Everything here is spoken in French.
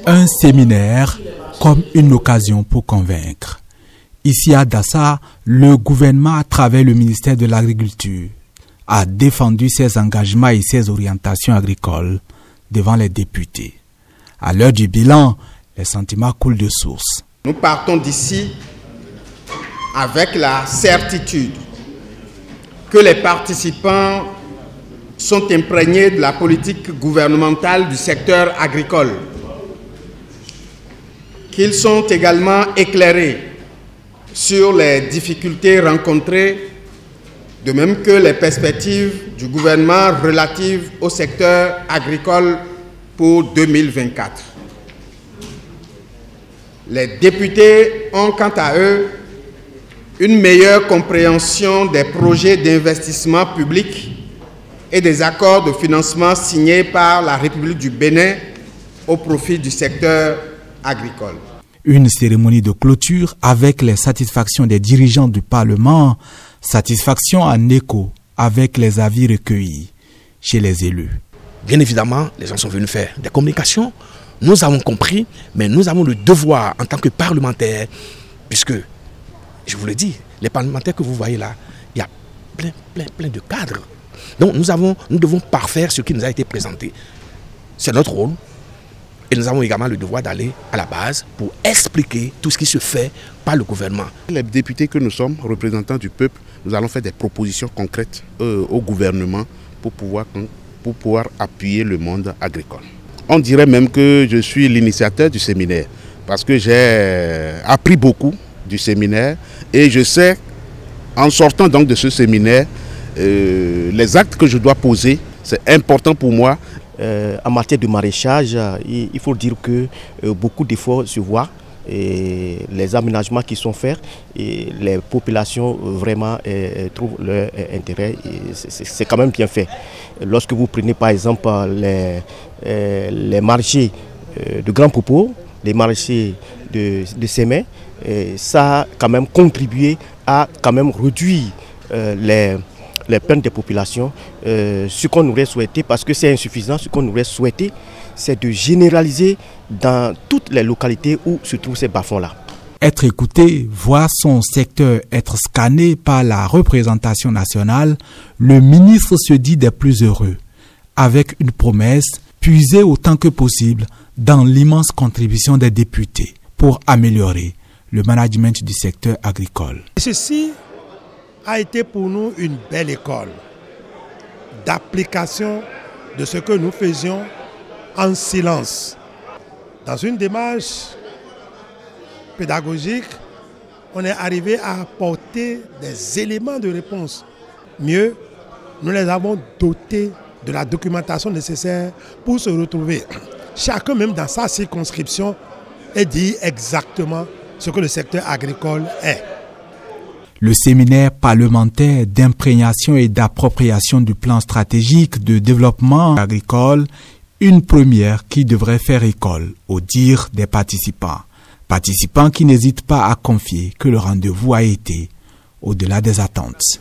Un séminaire comme une occasion pour convaincre. Ici à Dassa, le gouvernement, à travers le ministère de l'Agriculture, a défendu ses engagements et ses orientations agricoles devant les députés. À l'heure du bilan, les sentiments coulent de source. Nous partons d'ici avec la certitude que les participants sont imprégnés de la politique gouvernementale du secteur agricole, qu'ils sont également éclairés sur les difficultés rencontrées, de même que les perspectives du gouvernement relatives au secteur agricole pour 2024. Les députés ont quant à eux une meilleure compréhension des projets d'investissement public et des accords de financement signés par la République du Bénin au profit du secteur agricole. Une cérémonie de clôture avec les satisfactions des dirigeants du Parlement, satisfaction en écho avec les avis recueillis chez les élus. Bien évidemment, les gens sont venus faire des communications. Nous avons compris, mais nous avons le devoir en tant que parlementaires, puisque, je vous le dis, les parlementaires que vous voyez là, il y a plein de cadres. Donc nous devons parfaire ce qui nous a été présenté. C'est notre rôle. Et nous avons également le devoir d'aller à la base pour expliquer tout ce qui se fait par le gouvernement. Les députés que nous sommes, représentants du peuple, nous allons faire des propositions concrètes au gouvernement pour pouvoir appuyer le monde agricole. On dirait même que je suis l'initiateur du séminaire parce que j'ai appris beaucoup du séminaire et je sais, en sortant donc de ce séminaire, les actes que je dois poser, c'est important pour moi. En matière de maraîchage, il faut dire que beaucoup d'efforts se voient. Et les aménagements qui sont faits, et les populations vraiment trouvent leur intérêt. C'est quand même bien fait. Lorsque vous prenez par exemple les marchés de grands propos, les marchés de semis, ça a quand même contribué à quand même réduire les peines des populations. Ce qu'on aurait souhaité, parce que c'est insuffisant, ce qu'on aurait souhaité, c'est de généraliser dans toutes les localités où se trouvent ces bas-fonds-là. Être écouté, voir son secteur être scanné par la représentation nationale, le ministre se dit des plus heureux, avec une promesse, puiser autant que possible dans l'immense contribution des députés pour améliorer le management du secteur agricole. Ceci a été pour nous une belle école d'application de ce que nous faisions en silence. Dans une démarche pédagogique, on est arrivé à apporter des éléments de réponse. Mieux, nous les avons dotés de la documentation nécessaire pour se retrouver, chacun même dans sa circonscription, et dire exactement ce que le secteur agricole est. Le séminaire parlementaire d'imprégnation et d'appropriation du plan stratégique de développement agricole, une première qui devrait faire école au dire des participants. Participants qui n'hésitent pas à confier que le rendez-vous a été au-delà des attentes.